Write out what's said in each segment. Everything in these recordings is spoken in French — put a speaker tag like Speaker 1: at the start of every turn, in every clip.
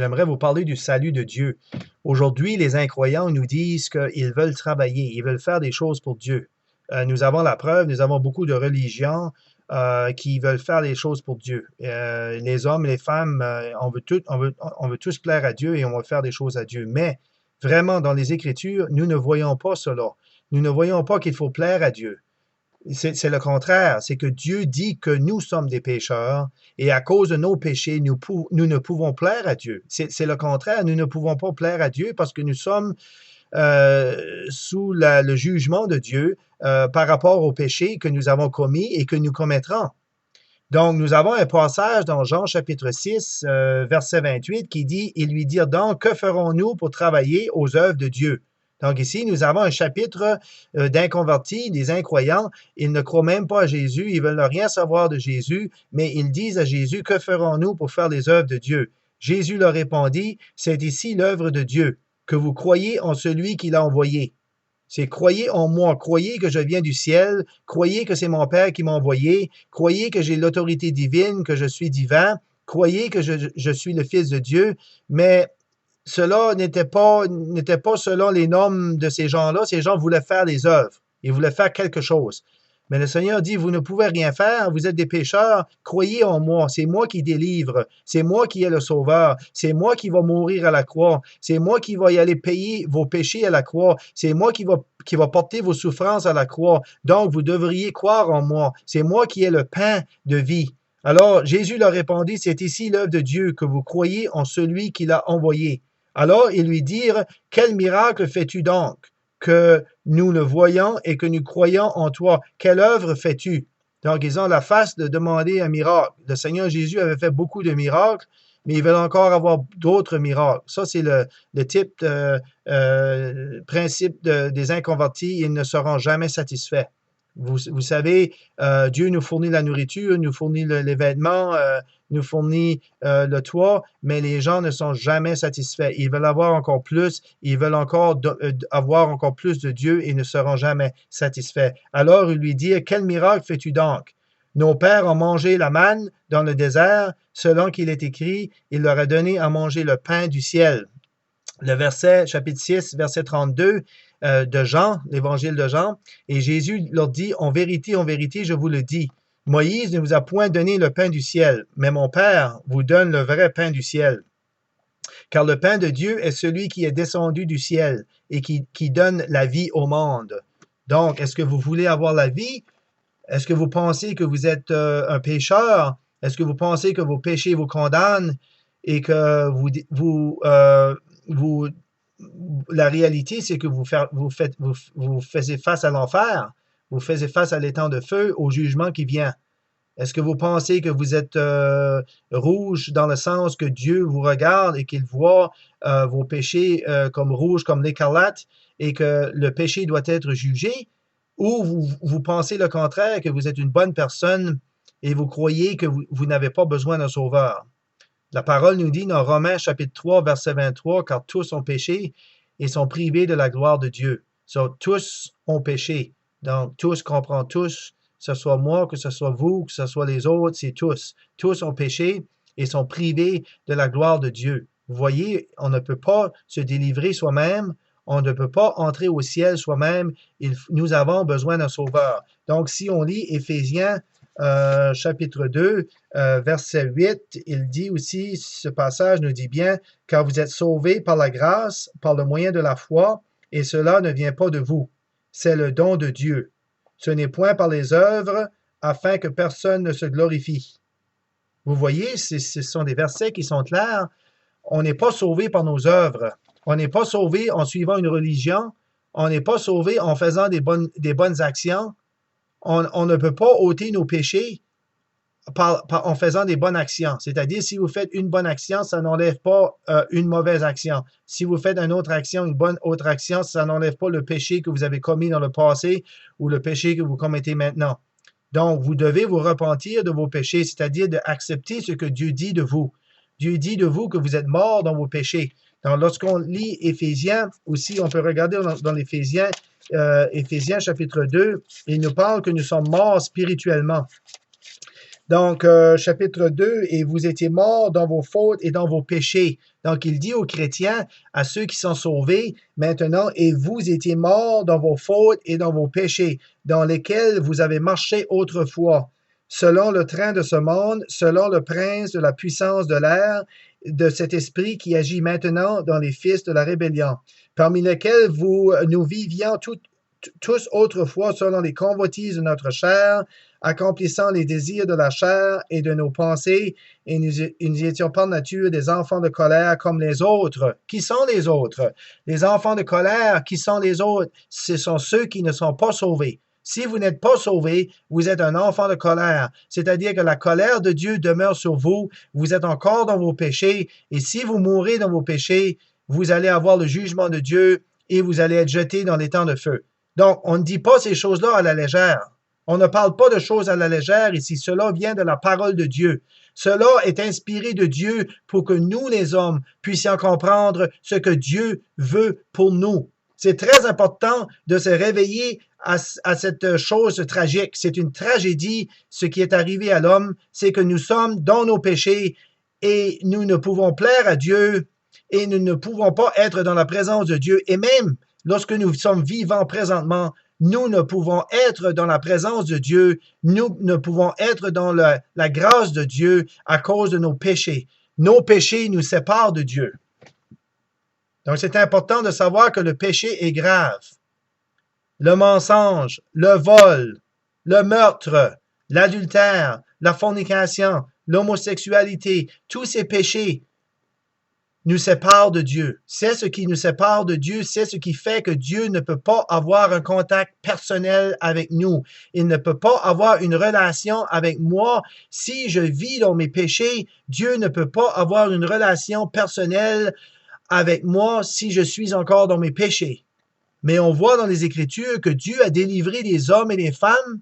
Speaker 1: j'aimerais vous parler du salut de Dieu. Aujourd'hui, les incroyants nous disent qu'ils veulent travailler, ils veulent faire des choses pour Dieu. Nous avons la preuve, nous avons beaucoup de religions qui veulent faire des choses pour Dieu. Les hommes, les femmes, on veut tous plaire à Dieu et on veut faire des choses à Dieu. Mais vraiment, dans les Écritures, nous ne voyons pas cela. Nous ne voyons pas qu'il faut plaire à Dieu. C'est le contraire, c'est que Dieu dit que nous sommes des pécheurs et à cause de nos péchés, nous ne pouvons plaire à Dieu. C'est le contraire, nous ne pouvons pas plaire à Dieu parce que nous sommes sous le jugement de Dieu par rapport aux péchés que nous avons commis et que nous commettrons. Donc, nous avons un passage dans Jean chapitre 6, verset 28 qui dit « Ils lui dirent donc, que ferons-nous pour travailler aux œuvres de Dieu? » Donc ici, nous avons un chapitre d'inconvertis, des incroyants. Ils ne croient même pas à Jésus, ils veulent rien savoir de Jésus, mais ils disent à Jésus, que ferons-nous pour faire les œuvres de Dieu? Jésus leur répondit, c'est ici l'œuvre de Dieu, que vous croyez en celui qui l'a envoyé. C'est croyez en moi, croyez que je viens du ciel, croyez que c'est mon Père qui m'a envoyé, croyez que j'ai l'autorité divine, que je suis divin, croyez que je suis le Fils de Dieu, mais cela n'était pas selon les normes de ces gens-là. Ces gens voulaient faire des œuvres. Ils voulaient faire quelque chose. Mais le Seigneur dit, vous ne pouvez rien faire, vous êtes des pécheurs, croyez en moi, c'est moi qui délivre, c'est moi qui est le sauveur, c'est moi qui va mourir à la croix, c'est moi qui va y aller payer vos péchés à la croix, c'est moi qui va porter vos souffrances à la croix. Donc, vous devriez croire en moi, c'est moi qui est le pain de vie. Alors, Jésus leur répondit, c'est ici l'œuvre de Dieu, que vous croyez en celui qui l'a envoyé. Alors ils lui dirent, quel miracle fais-tu donc, que nous le voyons et que nous croyons en toi? Quelle œuvre fais-tu? Donc ils ont la face de demander un miracle. Le Seigneur Jésus avait fait beaucoup de miracles, mais ils veulent encore avoir d'autres miracles. Ça, c'est le type principe des inconvertis. Ils ne seront jamais satisfaits. Vous savez, Dieu nous fournit la nourriture, nous fournit les vêtements, nous fournit le toit, mais les gens ne sont jamais satisfaits. Ils veulent avoir encore plus, ils veulent encore avoir encore plus de Dieu et ne seront jamais satisfaits. Alors il lui dit, quel miracle fais-tu donc? Nos pères ont mangé la manne dans le désert, selon qu'il est écrit, il leur a donné à manger le pain du ciel. Le verset, chapitre 6, verset 32 de Jean, l'évangile de Jean, et Jésus leur dit, en vérité, je vous le dis, Moïse ne vous a point donné le pain du ciel, mais mon Père vous donne le vrai pain du ciel. Car le pain de Dieu est celui qui est descendu du ciel et qui donne la vie au monde. Donc, est-ce que vous voulez avoir la vie? Est-ce que vous pensez que vous êtes un pécheur? Est-ce que vous pensez que vos péchés vous condamnent et que la réalité, c'est que vous faisiez face à l'enfer, vous faisiez face à l'étang de feu, au jugement qui vient. Est-ce que vous pensez que vous êtes rouge dans le sens que Dieu vous regarde et qu'il voit vos péchés comme rouge, comme l'écarlate, et que le péché doit être jugé? Ou vous pensez le contraire, que vous êtes une bonne personne et vous croyez que vous n'avez pas besoin d'un sauveur? La parole nous dit dans Romains chapitre 3, verset 23, car tous ont péché et sont privés de la gloire de Dieu. Tous ont péché. Donc, tous comprend tous, que ce soit moi, que ce soit vous, que ce soit les autres, c'est tous. Tous ont péché et sont privés de la gloire de Dieu. Vous voyez, on ne peut pas se délivrer soi-même, on ne peut pas entrer au ciel soi-même, nous avons besoin d'un sauveur. Donc, si on lit Éphésiens chapitre 2, verset 8, il dit aussi, ce passage nous dit bien, car vous êtes sauvés par la grâce, par le moyen de la foi, et cela ne vient pas de vous. C'est le don de Dieu. Ce n'est point par les œuvres, afin que personne ne se glorifie. Vous voyez, ce sont des versets qui sont clairs. On n'est pas sauvé par nos œuvres. On n'est pas sauvé en suivant une religion. On n'est pas sauvé en faisant des bonnes actions. On ne peut pas ôter nos péchés en faisant des bonnes actions. C'est-à-dire, si vous faites une bonne action, ça n'enlève pas une mauvaise action. Si vous faites une autre action, une bonne autre action, ça n'enlève pas le péché que vous avez commis dans le passé ou le péché que vous commettez maintenant. Donc, vous devez vous repentir de vos péchés, c'est-à-dire d'accepter ce que Dieu dit de vous. Dieu dit de vous que vous êtes morts dans vos péchés. Donc, lorsqu'on lit Éphésiens, aussi, on peut regarder dans l'Éphésiens, Éphésiens chapitre 2, il nous parle que nous sommes morts spirituellement. Donc, chapitre 2, et vous étiez morts dans vos fautes et dans vos péchés. Donc, il dit aux chrétiens, à ceux qui sont sauvés, maintenant, et vous étiez morts dans vos fautes et dans vos péchés, dans lesquels vous avez marché autrefois, selon le train de ce monde, selon le prince de la puissance de l'air, de cet esprit qui agit maintenant dans les fils de la rébellion, parmi lesquels nous vivions tous autrefois selon les convoitises de notre chair, accomplissant les désirs de la chair et de nos pensées, et nous étions par nature des enfants de colère comme les autres. Qui sont les autres? Les enfants de colère, qui sont les autres? Ce sont ceux qui ne sont pas sauvés. Si vous n'êtes pas sauvé, vous êtes un enfant de colère, c'est-à-dire que la colère de Dieu demeure sur vous, vous êtes encore dans vos péchés, et si vous mourrez dans vos péchés, vous allez avoir le jugement de Dieu et vous allez être jetés dans les temps de feu. Donc, on ne dit pas ces choses-là à la légère. On ne parle pas de choses à la légère ici. Cela vient de la parole de Dieu. Cela est inspiré de Dieu pour que nous, les hommes, puissions comprendre ce que Dieu veut pour nous. C'est très important de se réveiller à cette chose tragique. C'est une tragédie, ce qui est arrivé à l'homme, c'est que nous sommes dans nos péchés et nous ne pouvons plaire à Dieu et nous ne pouvons pas être dans la présence de Dieu. Et même lorsque nous sommes vivants présentement, nous ne pouvons être dans la présence de Dieu, nous ne pouvons être dans la grâce de Dieu à cause de nos péchés. Nos péchés nous séparent de Dieu. Donc, c'est important de savoir que le péché est grave. Le mensonge, le vol, le meurtre, l'adultère, la fornication, l'homosexualité, tous ces péchés nous séparent de Dieu. C'est ce qui nous sépare de Dieu, c'est ce qui fait que Dieu ne peut pas avoir un contact personnel avec nous. Il ne peut pas avoir une relation avec moi. Si je vis dans mes péchés, Dieu ne peut pas avoir une relation personnelle avec moi si je suis encore dans mes péchés. Mais on voit dans les Écritures que Dieu a délivré des hommes et des femmes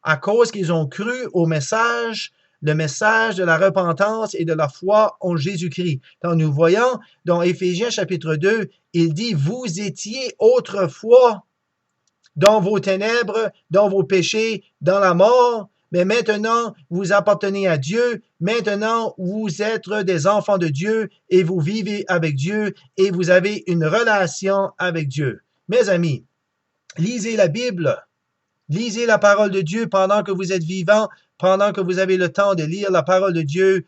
Speaker 1: à cause qu'ils ont cru au message, le message de la repentance et de la foi en Jésus-Christ. Donc, nous voyons dans Éphésiens chapitre 2, il dit, vous étiez autrefois dans vos ténèbres, dans vos péchés, dans la mort, mais maintenant, vous appartenez à Dieu. Maintenant, vous êtes des enfants de Dieu et vous vivez avec Dieu et vous avez une relation avec Dieu. Mes amis, lisez la Bible. Lisez la parole de Dieu pendant que vous êtes vivant, pendant que vous avez le temps de lire la parole de Dieu.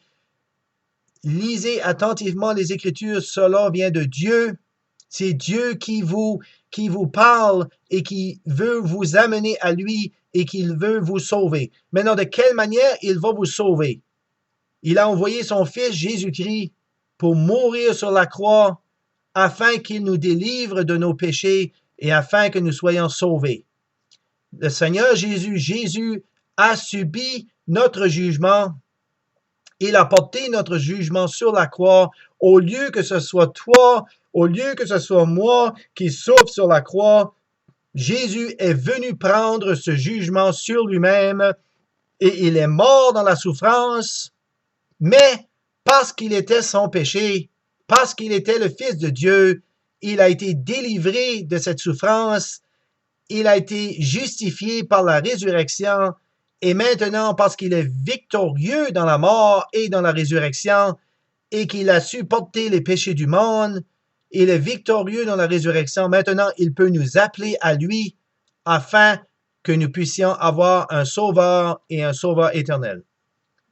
Speaker 1: Lisez attentivement les Écritures, cela vient de Dieu. C'est Dieu qui vous parle et qui veut vous amener à lui et qu'il veut vous sauver. Maintenant, de quelle manière il va vous sauver? Il a envoyé son Fils Jésus-Christ pour mourir sur la croix afin qu'il nous délivre de nos péchés et afin que nous soyons sauvés. Le Seigneur Jésus a subi notre jugement. Il a porté notre jugement sur la croix au lieu que ce soit toi, au lieu que ce soit moi qui souffre sur la croix. Jésus est venu prendre ce jugement sur lui-même et il est mort dans la souffrance, mais parce qu'il était sans péché, parce qu'il était le Fils de Dieu, il a été délivré de cette souffrance. Il a été justifié par la résurrection et maintenant parce qu'il est victorieux dans la mort et dans la résurrection et qu'il a supporté les péchés du monde, il est victorieux dans la résurrection. Maintenant, il peut nous appeler à lui afin que nous puissions avoir un sauveur et un sauveur éternel.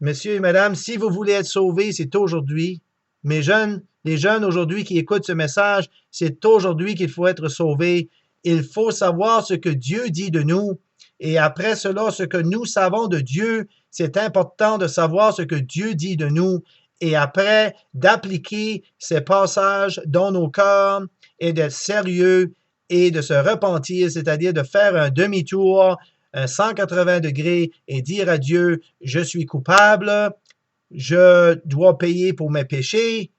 Speaker 1: Messieurs et mesdames, si vous voulez être sauvés, c'est aujourd'hui. Les jeunes aujourd'hui qui écoutent ce message, c'est aujourd'hui qu'il faut être sauvés. Il faut savoir ce que Dieu dit de nous. Et après cela, ce que nous savons de Dieu, c'est important de savoir ce que Dieu dit de nous. Et après, d'appliquer ces passages dans nos cœurs et d'être sérieux et de se repentir, c'est-à-dire de faire un demi-tour, un 180 degrés et dire à Dieu, je suis coupable, je dois payer pour mes péchés,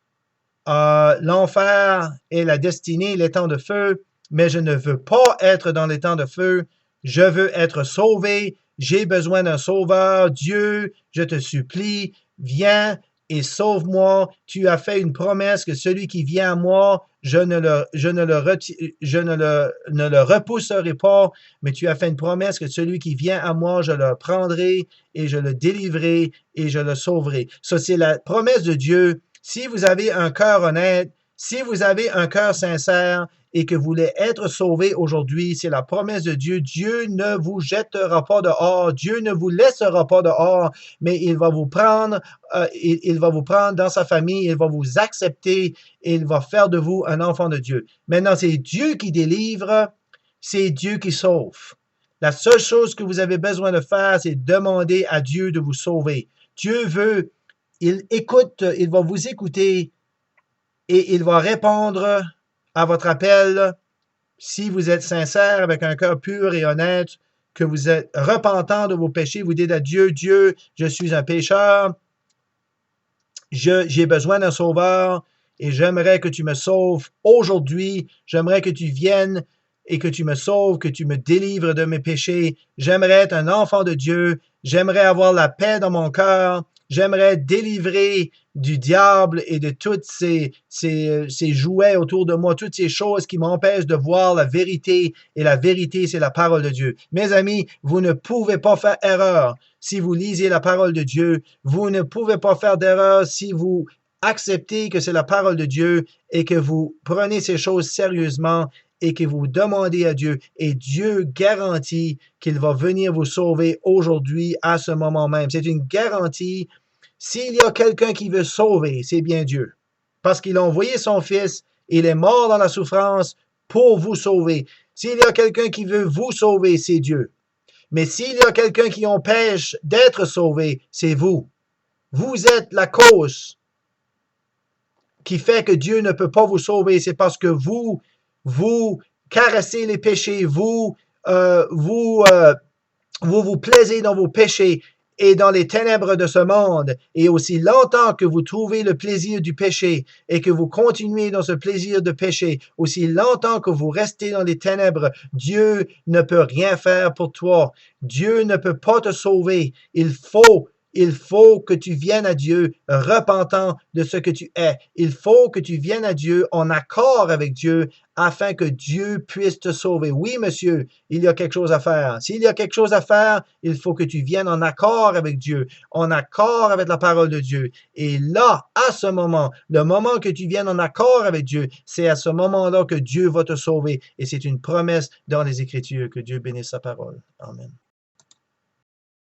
Speaker 1: l'enfer et la destinée, les temps de feu, mais je ne veux pas être dans les temps de feu. Je veux être sauvé. J'ai besoin d'un sauveur. Dieu, je te supplie, viens et sauve-moi. Tu as fait une promesse que celui qui vient à moi, ne le repousserai pas, mais tu as fait une promesse que celui qui vient à moi, je le prendrai et je le délivrerai et je le sauverai. Ça, c'est la promesse de Dieu. Si vous avez un cœur honnête, si vous avez un cœur sincère et que vous voulez être sauvé aujourd'hui, c'est la promesse de Dieu. Dieu ne vous jettera pas dehors. Dieu ne vous laissera pas dehors, mais il va vous prendre, il va vous prendre dans sa famille, il va vous accepter et il va faire de vous un enfant de Dieu. Maintenant, c'est Dieu qui délivre, c'est Dieu qui sauve. La seule chose que vous avez besoin de faire, c'est demander à Dieu de vous sauver. Dieu veut, il écoute, il va vous écouter et il va répondre à votre appel si vous êtes sincère avec un cœur pur et honnête, que vous êtes repentant de vos péchés, vous dites à Dieu, Dieu, je suis un pécheur, j'ai besoin d'un sauveur et j'aimerais que tu me sauves aujourd'hui, j'aimerais que tu viennes et que tu me sauves, que tu me délivres de mes péchés. J'aimerais être un enfant de Dieu, j'aimerais avoir la paix dans mon cœur, j'aimerais être délivré du diable et de toutes ces jouets autour de moi, toutes ces choses qui m'empêchent de voir la vérité. Et la vérité, c'est la parole de Dieu. Mes amis, vous ne pouvez pas faire erreur si vous lisez la parole de Dieu. Vous ne pouvez pas faire d'erreur si vous acceptez que c'est la parole de Dieu et que vous prenez ces choses sérieusement et que vous demandez à Dieu, et Dieu garantit qu'il va venir vous sauver aujourd'hui à ce moment même. C'est une garantie. S'il y a quelqu'un qui veut sauver, c'est bien Dieu. Parce qu'il a envoyé son Fils, il est mort dans la souffrance pour vous sauver. S'il y a quelqu'un qui veut vous sauver, c'est Dieu. Mais s'il y a quelqu'un qui empêche d'être sauvé, c'est vous. Vous êtes la cause qui fait que Dieu ne peut pas vous sauver. C'est parce que vous caressez les péchés, vous plaisez dans vos péchés et dans les ténèbres de ce monde. Et aussi longtemps que vous trouvez le plaisir du péché et que vous continuez dans ce plaisir de péché, aussi longtemps que vous restez dans les ténèbres, Dieu ne peut rien faire pour toi. Dieu ne peut pas te sauver. Il faut que tu viennes à Dieu repentant de ce que tu es. Il faut que tu viennes à Dieu en accord avec Dieu afin que Dieu puisse te sauver. Oui, monsieur, il y a quelque chose à faire. S'il y a quelque chose à faire, il faut que tu viennes en accord avec Dieu, en accord avec la parole de Dieu. Et là, à ce moment, le moment que tu viennes en accord avec Dieu, c'est à ce moment-là que Dieu va te sauver. Et c'est une promesse dans les Écritures. Que Dieu bénisse sa parole. Amen.